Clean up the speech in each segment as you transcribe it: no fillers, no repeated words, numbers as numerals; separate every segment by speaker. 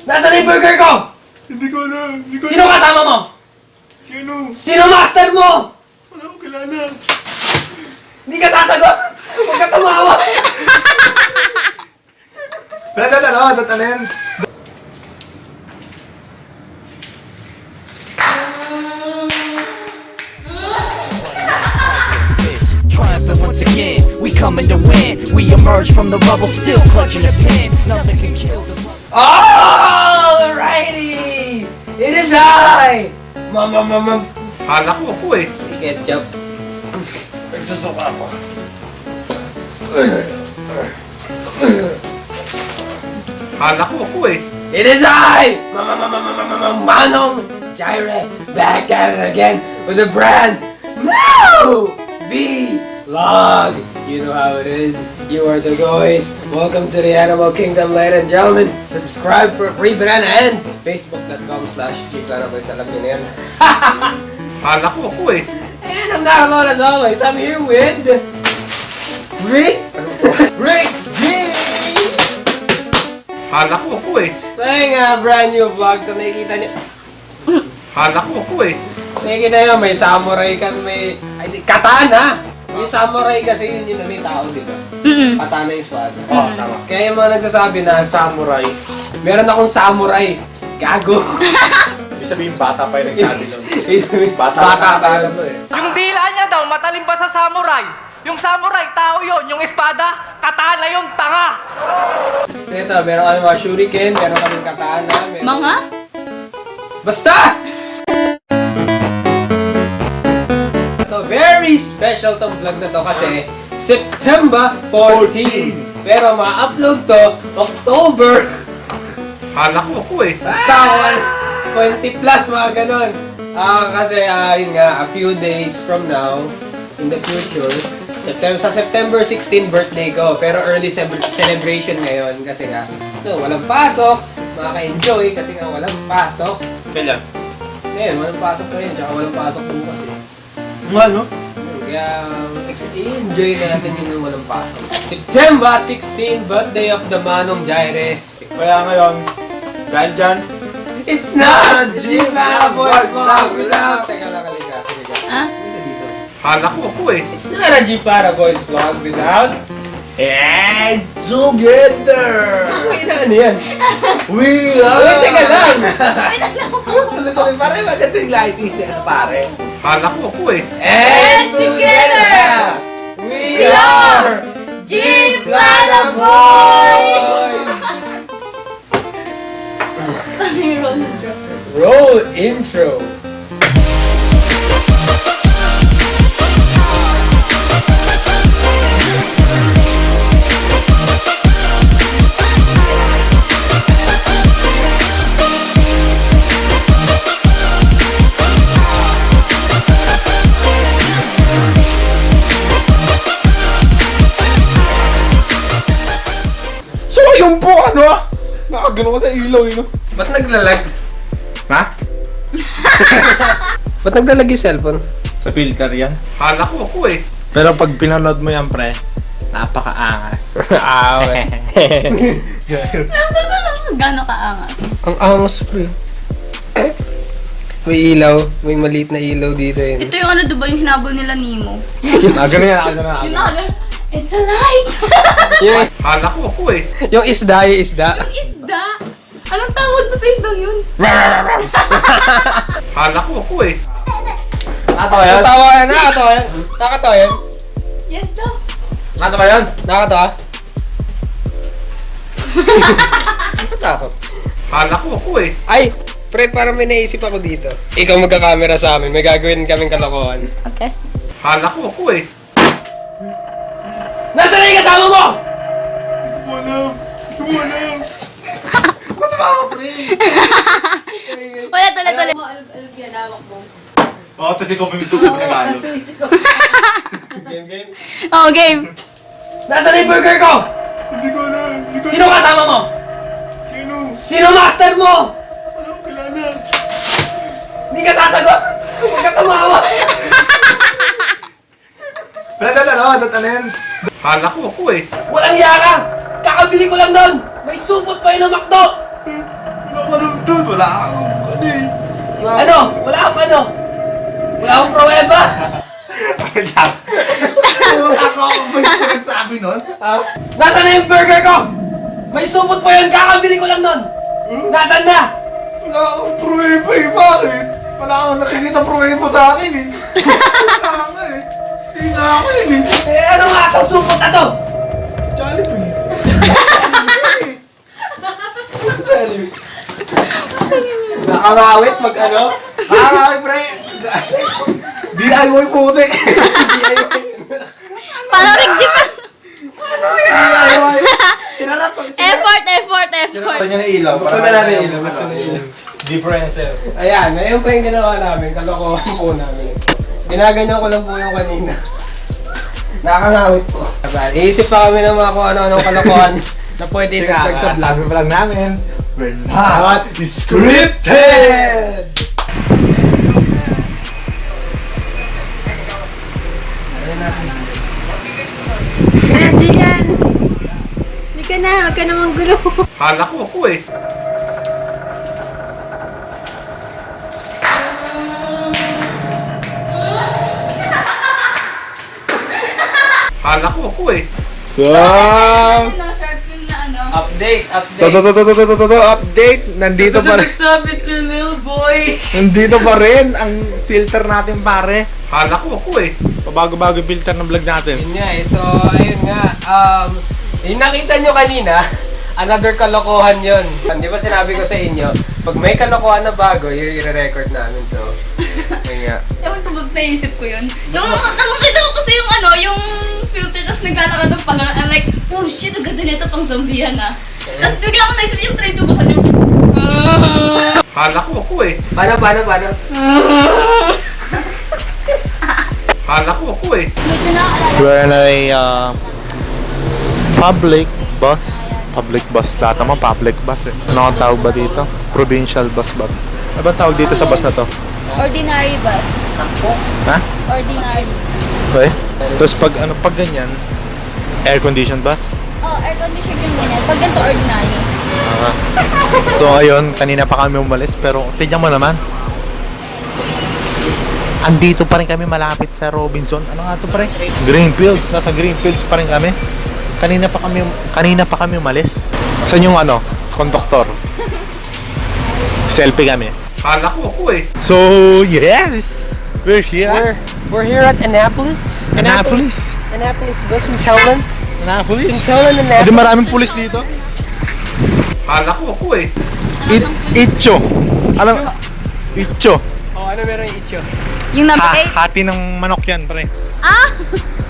Speaker 1: Nasaan yung burger ko?
Speaker 2: Hindi ko alam.
Speaker 1: Sino kasama mo?
Speaker 2: Sino?
Speaker 1: Sino master mo?
Speaker 2: Wala akong kilala.
Speaker 1: Hindi ka sasagot! Huwag ka tumawa!
Speaker 2: Pero datanin.
Speaker 3: Triumphant once again, we coming to win. We emerge from the rubble, still clutching the pen. Nothing can kill the.
Speaker 1: Alrighty! It is I! Mama.
Speaker 2: Hala ko ako eh.
Speaker 1: Ketchup.
Speaker 2: Nagsusuka ako. Hala ko ako eh.
Speaker 1: It is I! Manong! Jireh! Back at it again with a brand new vlog! You know how it is. You are the boys. Welcome to the Animal Kingdom, ladies and gentlemen. Subscribe for a free banana and Facebook.com/Gplanaboyz. Alam niyo na yan.
Speaker 2: Hala ko ako eh.
Speaker 1: And I'm not alone as always. I'm here with Rick Gin!
Speaker 2: Hala ko ako eh.
Speaker 1: So yung brand new vlog. So nakikita niyo,
Speaker 2: Hala ko ako eh.
Speaker 1: nakikita niyo may samurai kami, may katana. Yung samurai kasi yun yung may tao, di ba? Katana yung espada.
Speaker 2: Oo, tama.
Speaker 1: Kaya yung mga nagsasabi na samurai, meron akong samurai. Gago.
Speaker 2: Ibig sabihin bata pa yung nagsabi nun.
Speaker 1: Bata pa.
Speaker 2: Alam mo eh.
Speaker 4: Yung dila niya daw, matalim pa sa samurai. Yung samurai, tao yon. Yung espada, katana yung tanga.
Speaker 1: So ito, meron kami mga shuriken, meron kami katana.
Speaker 5: Mga?
Speaker 1: Basta! Ito, very special tong vlog na to kasi September 14. Pero ma-upload to October.
Speaker 2: Hala ko ako eh.
Speaker 1: Basta 20 plus mga ganon. Kasi yun nga, a few days from now, in the future, sa September 16 birthday ko, pero early celebration ngayon kasi nga, walang pasok, makaka-enjoy kasi nga walang pasok.
Speaker 2: Kailan?
Speaker 1: Ngayon, walang pasok ngayon, tsaka walang pasok bukas eh.
Speaker 2: Nga no?
Speaker 1: Kaya, enjoy na natin yung walang pasok. September 16, birthday of the Manong Jireh.
Speaker 2: Kaya ngayon, dahil dyan,
Speaker 1: It's not Gplanaboyz vlog without... Teka lang, halika.
Speaker 5: Ah?
Speaker 1: Halika dito.
Speaker 2: hala ko ako eh.
Speaker 1: It's not a Gplanaboyz vlog without...
Speaker 2: And together,
Speaker 1: Ano yan?
Speaker 2: we
Speaker 1: Teka lang!
Speaker 2: Tuloy-tuloy, pare, maganda yung lighties niya, pare. Hala ko ako eh.
Speaker 1: And
Speaker 5: together,
Speaker 1: we are
Speaker 5: Gplanaboyz!
Speaker 1: Roll intro.
Speaker 2: So, yung po, ano? Nakagano ka sa ilaw, yun.
Speaker 1: Ba't naglalag?
Speaker 2: Ha?
Speaker 1: Ba't naglalag yung cellphone?
Speaker 2: Sa filter yan. Hala ko ako eh. Pero pag pinanood mo yan, pre, napakaangas.
Speaker 1: Okay.
Speaker 5: Gano'n kaangas?
Speaker 1: Ang angas, pre. May ilaw. May maliit na ilaw dito yun.
Speaker 5: Ito yung ano, diba yung hinabol nila Nemo?
Speaker 2: Gano'n yan, gano'n.
Speaker 5: Yung nakagano, it's a light!
Speaker 1: Yung,
Speaker 2: Hala ko ako eh.
Speaker 1: yung isda, yung isda.
Speaker 5: Yung isda! Anong tawag mo sa isdang yun?
Speaker 2: Hala ko ako eh.
Speaker 1: Nakatawa yan? Nakatawa yan. Nakatawa yan.
Speaker 5: Yes daw.
Speaker 1: Nakatawa yan? Nakatawa? Natakot.
Speaker 2: Hala ko ako eh.
Speaker 1: Ay! Pre, parang may naisip ako dito. Ikaw magka-camera sa amin. May gagawin kaming kalokohan.
Speaker 5: Okay.
Speaker 2: Hala ko ako eh.
Speaker 1: Nasaan na yung kasama mo?
Speaker 5: Ulit.
Speaker 2: Oo, tapos ikaw may gusto ko pinagalo.
Speaker 1: Game.
Speaker 5: Oo, game.
Speaker 1: Nasaan na yung burger ko?
Speaker 2: Hindi ko alam.
Speaker 1: Sino kasama mo?
Speaker 2: Sino?
Speaker 1: Sino master mo?
Speaker 2: Wala akong kilala.
Speaker 1: Hindi ka sasagot! Huwag ka tumawa!
Speaker 2: Pero datanin. Hala ko ako eh.
Speaker 1: Walang yaka! Kakabili ko lang doon! May supot pa yun ng McDo!
Speaker 2: Wala Wala akong ano eh.
Speaker 1: Ano? Wala akong ano? Wala akong pruweba?
Speaker 2: Wait lang. Wala akong nagsabi nun.
Speaker 1: Nasaan na yung burger ko? May sumot pa yun, kakabili ko lang nun! Nasaan na?
Speaker 2: Wala akong pruweba eh. Bakit? Wala akong nakikita pruweba sa akin eh. Wala ako eh. Hindi na ako yun eh.
Speaker 1: Eh ano nga itong sumot na to?
Speaker 2: Jollibee.
Speaker 1: Nakangawit mag ano?
Speaker 2: Ay, pre! DIY puti!
Speaker 5: Parang nag-gym.
Speaker 1: DIY! Sinarap ko.
Speaker 5: Effort.
Speaker 2: Buksan niya na ilaw.
Speaker 1: Buksan na natin ilaw. Buksan na ilaw.
Speaker 2: Differences.
Speaker 1: Ayan, ngayon pa yung ginawa namin. Kalokohan po namin. Ginaganyan ko lang po yung kanina. Nakakangawit po. Iisip pa kami ng mga kung ano-anong kalokohan na pwede itagdag sa vlog.
Speaker 2: Sabi pa lang namin, we're not
Speaker 1: scripted!
Speaker 6: Diyan! Hindi ka na, huwag ka namang gulo.
Speaker 2: Kala ko ako eh. Kala ko ako eh. So,
Speaker 5: Sharp yun na ano.
Speaker 1: Update!
Speaker 2: update. Nandito pa rin.
Speaker 1: What's up? It's your little boy!
Speaker 2: Nandito pa rin ang filter natin, pare. Kala ko ako eh. Pabago-bago yung filter ng vlog natin.
Speaker 1: Yun nga eh. So, ayun nga. Yung nakita nyo kanina, another kalokohan yun. Di ba sinabi ko sa inyo, pag may kalokohan na bago, yun i-record namin. So, ayun nga.
Speaker 5: Ewan ko ba't naisip ko yun. Nung nakita ko kasi yung ano, yung filter, tapos naglalakad ng pag I'm like, oh shit, ang ganda nito pang zombihan ah. Tapos bigla ko naisip yung try to basa yung
Speaker 2: Kala ko ako eh.
Speaker 1: Paano?
Speaker 2: Kala ko ako eh.
Speaker 5: medyo nakaalala.
Speaker 2: We're in a public bus. Public bus. Lahat naman public bus eh. Ano ang tawag ba dito? Provincial bus ba? Ano ba tawag dito sa bus na to?
Speaker 5: Ordinary bus.
Speaker 2: Ha?
Speaker 5: Ordinary.
Speaker 2: Okay. Tapos pag ganyan, air-conditioned bus?
Speaker 5: Oh, air condition yung ganyan. Pag ganito ordinary.
Speaker 2: So ayun, kanina pa kami umalis pero tignan mo naman. Andito pa rin kami malapit sa Robinson. Ano nga to pre? Greenfields. Nasa Greenfields pa rin kami. Kanina pa kami umalis. Saan yung ano? Konduktor. Selfie kami. Kala ko ako eh. So, yes! We're here.
Speaker 1: We're here at Annapolis.
Speaker 2: Annapolis.
Speaker 1: Annapolis, Sintellan.
Speaker 2: Annapolis.
Speaker 1: Sintellan,
Speaker 2: Hindi
Speaker 1: Annapolis.
Speaker 2: maraming pulis dito. Kala ko ako eh. Itcho. Alam, itcho.
Speaker 1: Oh, ano meron yung itcho?
Speaker 5: Yung number 8.
Speaker 2: Hati ng manok yan, pre.
Speaker 5: Ah!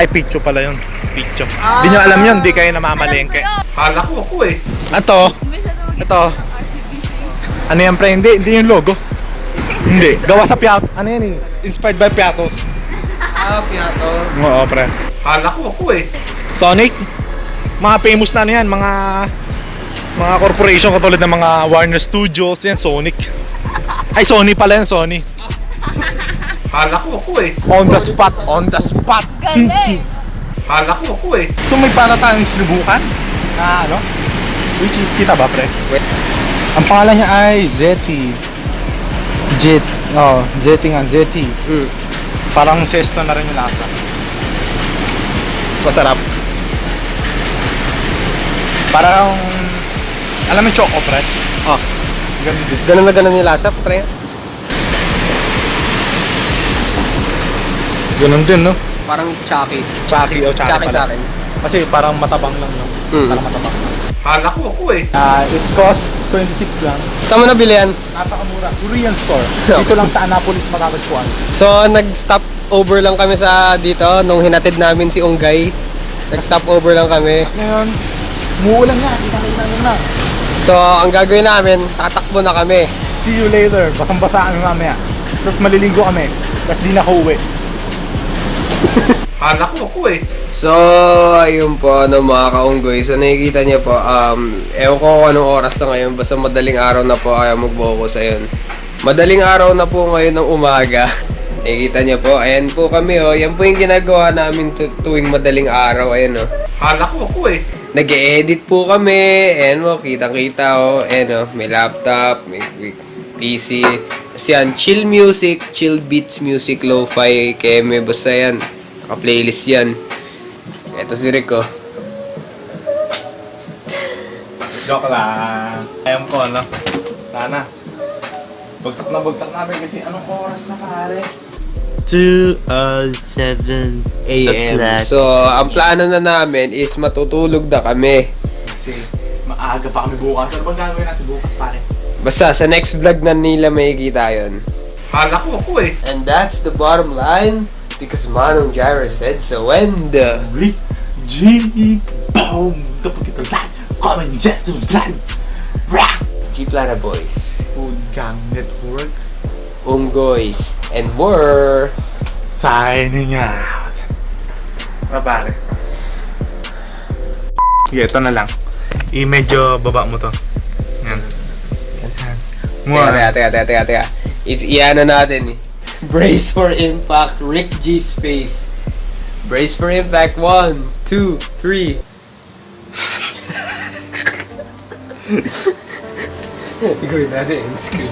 Speaker 2: Ay, picho pala yun. Picho. Di nyo alam yun, di kayo namamalengke. Kala ko ako eh. Ito. Ano yan, pre? Hindi yung logo. Hindi. Gawa sa Piatos. Ano yan eh? Inspired by Piatos.
Speaker 1: Piato.
Speaker 2: Oo, pre. Kala ko ako eh. Sonic. Mga famous na ano yan. Mga corporation katulad ng mga Warner Studios. Yan, Sonic. Ay, Sony pala yan, Sony. Kala ko ako eh. On the spot.
Speaker 5: Galing!
Speaker 2: Kala ko ako eh. So may para tayong sinubukan na ano? Which is, kita ba pre? Ang pangalan niya ay Zeti. Zeti nga, Zeti. Parang sesto na rin yung lasa. Masarap. Parang, alam mo yung choco pre?
Speaker 1: Oh,
Speaker 2: Ganun din.
Speaker 1: ganun na ganun yung lasa, pre.
Speaker 2: Ganun din, no?
Speaker 1: Parang Chucky.
Speaker 2: Chucky
Speaker 1: Chucky
Speaker 2: pala.
Speaker 1: sa akin.
Speaker 2: Kasi parang matabang lang, no? Parang matabang lang. Kala ko ako eh. It cost 26 lang.
Speaker 1: Saan mo nabili yan?
Speaker 2: Napakamura. Korean store. Dito lang sa Annapolis makakatsuan.
Speaker 1: So, nag-stop over lang kami sa dito nung hinatid namin si Unggay. Nag-stop over lang kami.
Speaker 2: Ngayon, umuulan na. Kita na.
Speaker 1: So, ang gagawin namin, tatakbo na kami.
Speaker 2: See you later. Basang-basa kami mamaya. Tapos maliligo kami. Tapos di na ako uwi. Kala ko ako eh.
Speaker 1: So, ayun po, mga kaunggoy. So, nakikita niyo po, ewan ko kung anong oras na ngayon. Basta madaling araw na po kaya mag-focus. Ayun. Madaling araw na po ngayon ng umaga. Nakikita niyo po, ayan po kami oh. Yan po yung ginagawa namin tuwing madaling araw. Ayan oh.
Speaker 2: Kala ko ako eh.
Speaker 1: Nag-e-edit po kami. Ayan mo, kitang-kita oh. Ayan oh, may laptop, may PC. Kasi yan, chill music, chill beats music, lo-fi, keme, basta yan. Naka-playlist yan. Ito si Rico.
Speaker 2: Joke lang. Ayam ko, ano? Sana. Bagsak namin kasi anong oras na pare?
Speaker 7: 2:07
Speaker 1: AM.
Speaker 7: o'clock.
Speaker 1: So, ang plano na namin is matutulog na kami.
Speaker 2: Kasi maaga pa kami bukas. Ano bang gagawin natin bukas pare?
Speaker 1: Basta, sa next vlog na nila makikita yun.
Speaker 2: Halak ako eh.
Speaker 1: And that's the bottom line because Manong Jireh said so. And
Speaker 7: Gin, boom! Don't forget to like, comment, share, subscribe. Rah!
Speaker 1: Gplanaboyz,
Speaker 2: Food Gang Network.
Speaker 1: Unggoys, and more.
Speaker 2: Signing out. Pare. Sige, ito na lang. I-medyo baba mo to. Yan.
Speaker 1: Teka. Iano natin eh. Brace for impact, Rick G's face. Brace for impact, 1, 2, 3. Gawin natin in school.